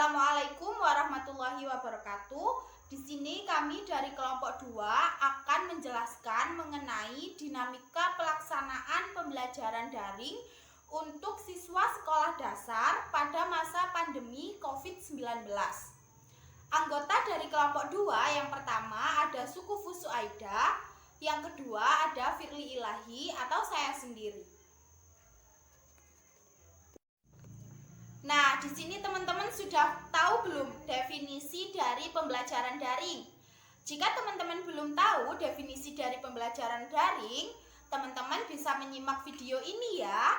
Assalamualaikum warahmatullahi wabarakatuh. Di sini kami dari kelompok 2 akan menjelaskan mengenai dinamika pelaksanaan pembelajaran daring untuk siswa sekolah dasar pada masa pandemi COVID-19. Anggota dari kelompok 2 yang pertama ada Suku Fusu Aida, yang kedua ada Firly Ilahi atau saya sendiri. Nah, di sini teman-teman sudah tahu belum definisi dari pembelajaran daring? Jika teman-teman belum tahu definisi dari pembelajaran daring, teman-teman bisa menyimak video ini ya.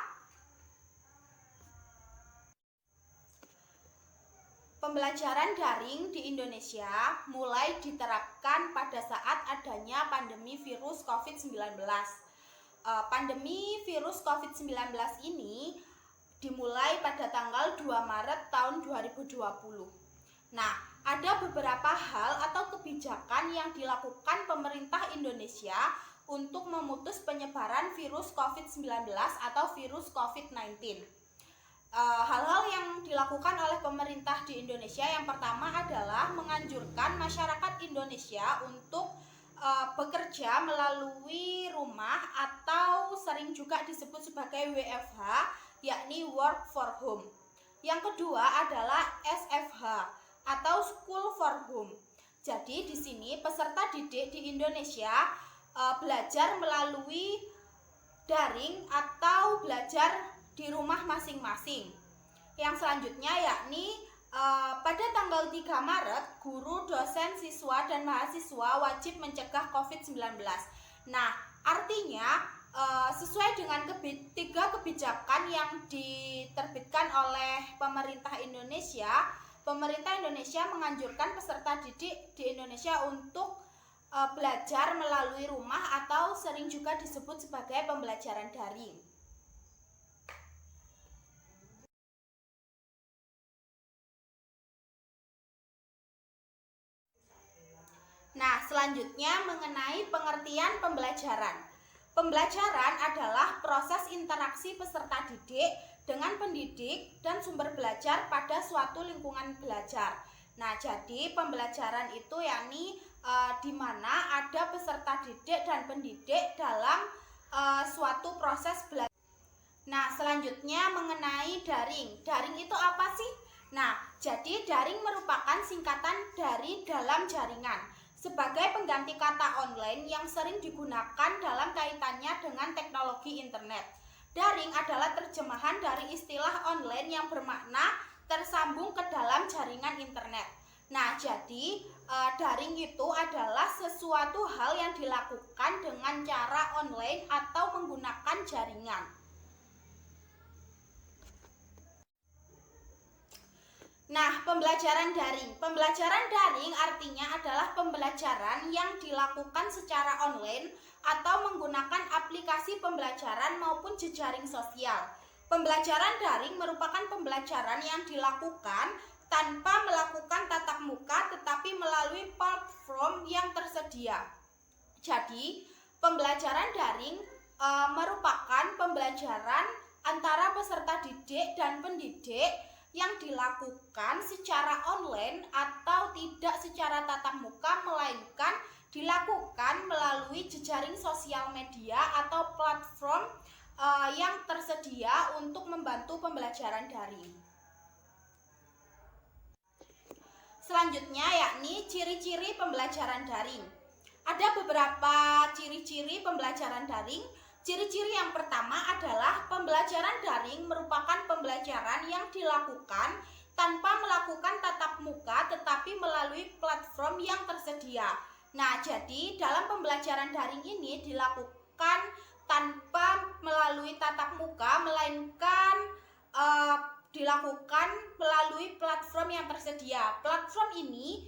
Pembelajaran daring di Indonesia mulai diterapkan pada saat adanya pandemi virus COVID-19. Pandemi virus COVID-19 ini dimulai pada tanggal 2 Maret tahun 2020. Nah, ada beberapa hal atau kebijakan yang dilakukan pemerintah Indonesia untuk memutus penyebaran virus COVID-19 atau virus COVID-19. Hal-hal yang dilakukan oleh pemerintah di Indonesia yang pertama adalah menganjurkan masyarakat Indonesia untuk bekerja melalui rumah atau sering juga disebut sebagai WFH, yakni work for home. Yang kedua adalah SFH atau school for home. Jadi di sini peserta didik di Indonesia belajar melalui daring atau belajar di rumah masing-masing. Yang selanjutnya yakni pada tanggal 3 Maret guru, dosen, siswa dan mahasiswa wajib mencegah COVID-19. Nah, artinya sesuai dengan tiga kebijakan yang diterbitkan oleh pemerintah Indonesia menganjurkan peserta didik di Indonesia untuk belajar melalui rumah atau sering juga disebut sebagai pembelajaran daring. Nah, selanjutnya mengenai pengertian pembelajaran. Pembelajaran adalah proses interaksi peserta didik dengan pendidik dan sumber belajar pada suatu lingkungan belajar. Nah, jadi pembelajaran itu yakni di mana ada peserta didik dan pendidik dalam suatu proses belajar. Nah, selanjutnya mengenai daring. Daring itu apa sih? Nah, jadi daring merupakan singkatan dari dalam jaringan, sebagai pengganti kata online yang sering digunakan dalam kaitannya dengan teknologi internet. Daring adalah terjemahan dari istilah online yang bermakna tersambung ke dalam jaringan internet. Nah, jadi daring itu adalah sesuatu hal yang dilakukan dengan cara online atau menggunakan jaringan. Nah, pembelajaran daring. Pembelajaran daring artinya adalah pembelajaran yang dilakukan secara online atau menggunakan aplikasi pembelajaran maupun jejaring sosial. Pembelajaran daring merupakan pembelajaran yang dilakukan tanpa melakukan tatap muka tetapi melalui platform yang tersedia. Jadi, pembelajaran daring merupakan pembelajaran antara peserta didik dan pendidik yang dilakukan secara online atau tidak secara tatap muka, melainkan dilakukan melalui jejaring sosial media atau platform yang tersedia untuk membantu pembelajaran daring. Selanjutnya yakni ciri-ciri pembelajaran daring. Ada beberapa ciri-ciri pembelajaran daring. Ciri-ciri yang pertama adalah pembelajaran daring merupakan pembelajaran yang dilakukan tanpa melakukan tatap muka tetapi melalui platform yang tersedia. Nah, jadi dalam pembelajaran daring ini dilakukan tanpa melalui tatap muka, melainkan dilakukan melalui platform yang tersedia. Platform ini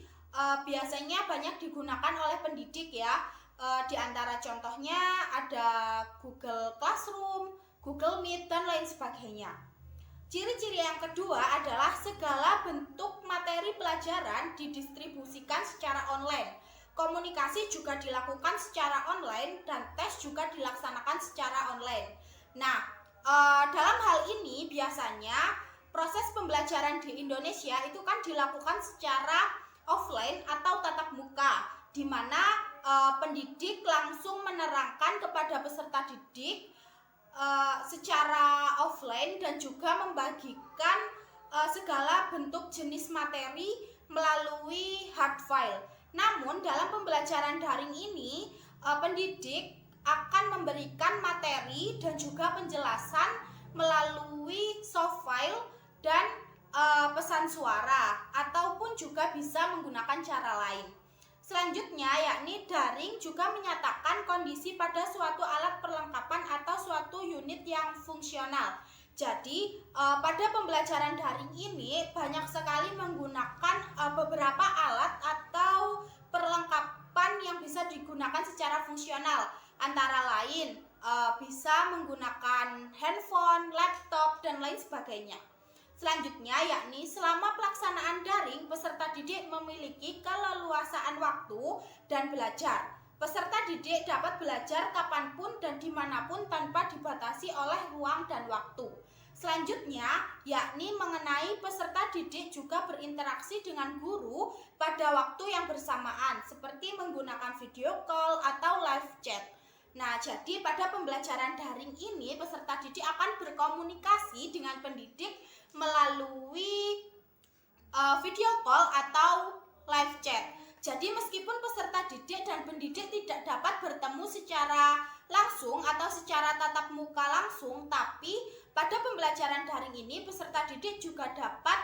biasanya banyak digunakan oleh pendidik ya. Di antara contohnya ada Google Classroom, Google Meet, dan lain sebagainya. Ciri-ciri yang kedua adalah segala bentuk materi pelajaran didistribusikan secara online. Komunikasi juga dilakukan secara online dan tes juga dilaksanakan secara online. Nah, dalam hal ini biasanya proses pembelajaran di Indonesia itu kan dilakukan secara offline atau tatap muka, di mana pendidik langsung menerangkan kepada peserta didik secara offline dan juga membagikan segala bentuk jenis materi melalui hard file. Namun dalam pembelajaran daring ini pendidik akan memberikan materi dan juga penjelasan melalui soft file dan pesan suara, ataupun juga bisa menggunakan cara lain. Selanjutnya yakni daring juga menyatakan kondisi pada suatu alat perlengkapan atau suatu unit yang fungsional. Jadi pada pembelajaran daring ini banyak sekali menggunakan beberapa alat atau perlengkapan yang bisa digunakan secara fungsional. Antara lain bisa menggunakan handphone, laptop, dan lain sebagainya. Selanjutnya yakni selama pelaksanaan daring, peserta didik memiliki keleluasaan waktu dan belajar. Peserta didik dapat belajar kapanpun dan dimanapun tanpa dibatasi oleh ruang dan waktu. Selanjutnya yakni mengenai peserta didik juga berinteraksi dengan guru pada waktu yang bersamaan, seperti menggunakan video call atau live chat. Nah, jadi pada pembelajaran daring ini peserta didik akan berkomunikasi dengan pendidik melalui video call atau live chat. Jadi meskipun peserta didik dan pendidik tidak dapat bertemu secara langsung atau secara tatap muka langsung, tapi pada pembelajaran daring ini peserta didik juga dapat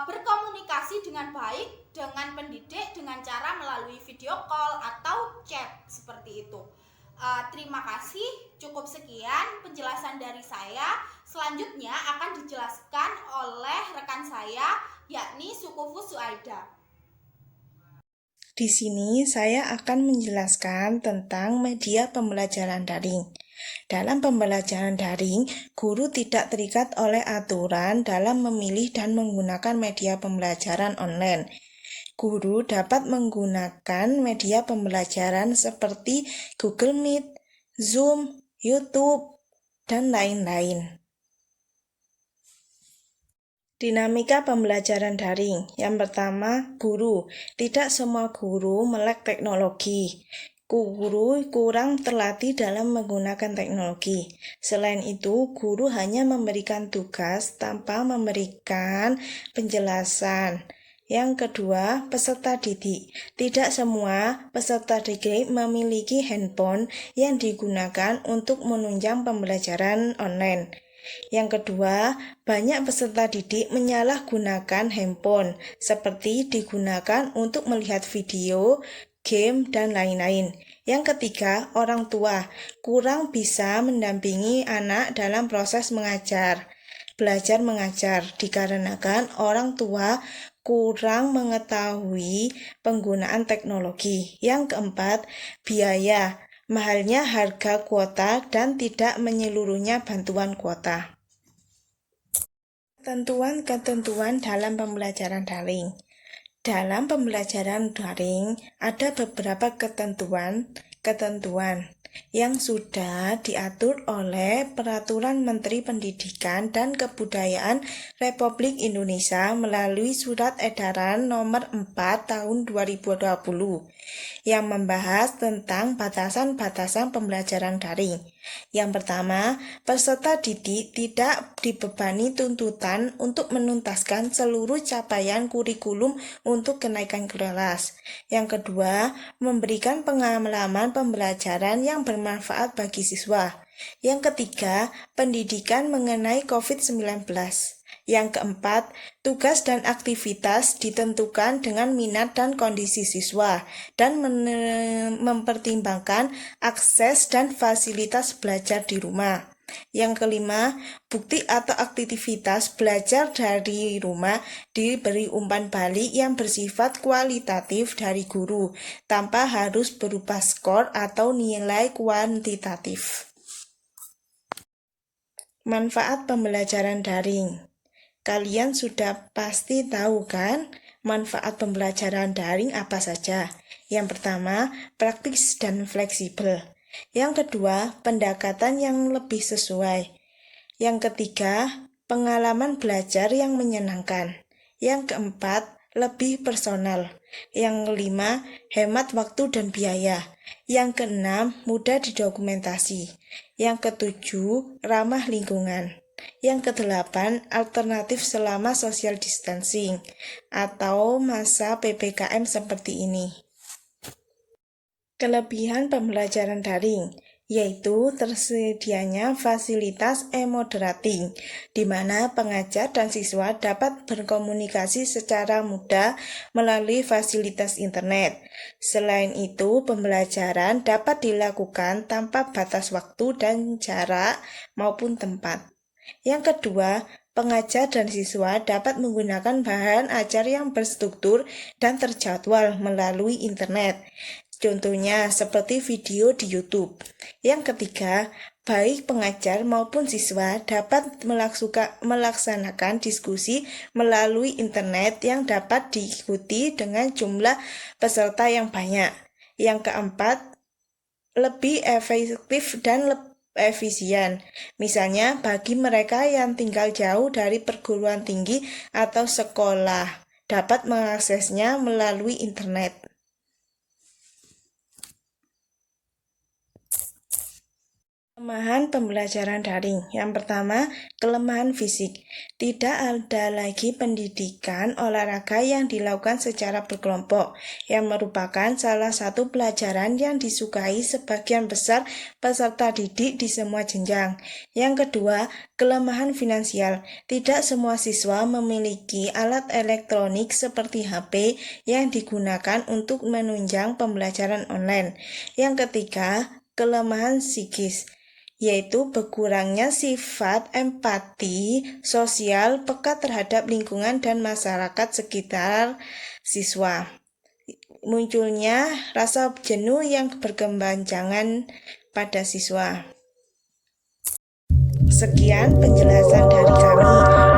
berkomunikasi dengan baik dengan pendidik dengan cara melalui video call atau chat seperti itu. Terima kasih, cukup sekian penjelasan dari saya. Selanjutnya akan dijelaskan oleh rekan saya, yakni Sukufu Suaida. Di sini saya akan menjelaskan tentang media pembelajaran daring. Dalam pembelajaran daring, guru tidak terikat oleh aturan dalam memilih dan menggunakan media pembelajaran online. Guru dapat menggunakan media pembelajaran seperti Google Meet, Zoom, YouTube, dan lain-lain. Dinamika pembelajaran daring. Yang pertama, guru. Tidak semua guru melek teknologi. Guru kurang terlatih dalam menggunakan teknologi. Selain itu, guru hanya memberikan tugas tanpa memberikan penjelasan. Yang kedua, peserta didik. Tidak semua peserta didik memiliki handphone yang digunakan untuk menunjang pembelajaran online. Yang kedua, banyak peserta didik menyalahgunakan handphone, seperti digunakan untuk melihat video, game, dan lain-lain. Yang ketiga, orang tua kurang bisa mendampingi anak dalam proses belajar mengajar, dikarenakan orang tua kurang mengetahui penggunaan teknologi. Yang keempat, biaya. Mahalnya harga kuota dan tidak menyeluruhnya bantuan kuota. Ketentuan dalam pembelajaran daring. Dalam pembelajaran daring ada beberapa ketentuan yang sudah diatur oleh Peraturan Menteri Pendidikan dan Kebudayaan Republik Indonesia melalui Surat Edaran Nomor 4 Tahun 2020 yang membahas tentang batasan-batasan pembelajaran daring. Yang pertama, peserta didik tidak dibebani tuntutan untuk menuntaskan seluruh capaian kurikulum untuk kenaikan kelas. Yang kedua, memberikan pengalaman pembelajaran yang bermanfaat bagi siswa. Yang ketiga, pendidikan mengenai COVID-19. Yang keempat, tugas dan aktivitas ditentukan dengan minat dan kondisi siswa dan mempertimbangkan akses dan fasilitas belajar di rumah. Yang kelima, bukti atau aktivitas belajar dari rumah diberi umpan balik yang bersifat kualitatif dari guru, tanpa harus berupa skor atau nilai kuantitatif. Manfaat pembelajaran daring. Kalian sudah pasti tahu kan manfaat pembelajaran daring apa saja? Yang pertama, praktis dan fleksibel. Yang kedua, pendekatan yang lebih sesuai. Yang ketiga, pengalaman belajar yang menyenangkan. Yang keempat, lebih personal. Yang kelima, hemat waktu dan biaya. Yang keenam, mudah didokumentasi. Yang ketujuh, ramah lingkungan. Yang kedelapan, alternatif selama social distancing atau masa PPKM seperti ini. Kelebihan pembelajaran daring yaitu tersedianya fasilitas e-moderating, di mana pengajar dan siswa dapat berkomunikasi secara mudah melalui fasilitas internet. Selain itu, pembelajaran dapat dilakukan tanpa batas waktu dan jarak maupun tempat. Yang kedua, pengajar dan siswa dapat menggunakan bahan ajar yang berstruktur dan terjadwal melalui internet. Contohnya seperti video di YouTube. Yang ketiga, baik pengajar maupun siswa dapat melaksanakan diskusi melalui internet yang dapat diikuti dengan jumlah peserta yang banyak. Yang keempat, lebih efektif dan efisien. Misalnya bagi mereka yang tinggal jauh dari perguruan tinggi atau sekolah, dapat mengaksesnya melalui internet. Kelemahan pembelajaran daring. Yang pertama, kelemahan fisik. Tidak ada lagi pendidikan olahraga yang dilakukan secara berkelompok, yang merupakan salah satu pelajaran yang disukai sebagian besar peserta didik di semua jenjang. Yang kedua, kelemahan finansial. Tidak semua siswa memiliki alat elektronik seperti HP yang digunakan untuk menunjang pembelajaran online. Yang ketiga, kelemahan psikis, yaitu berkurangnya sifat empati sosial peka terhadap lingkungan dan masyarakat sekitar siswa. Munculnya rasa jenuh yang berkepanjangan pada siswa. Sekian penjelasan dari kami.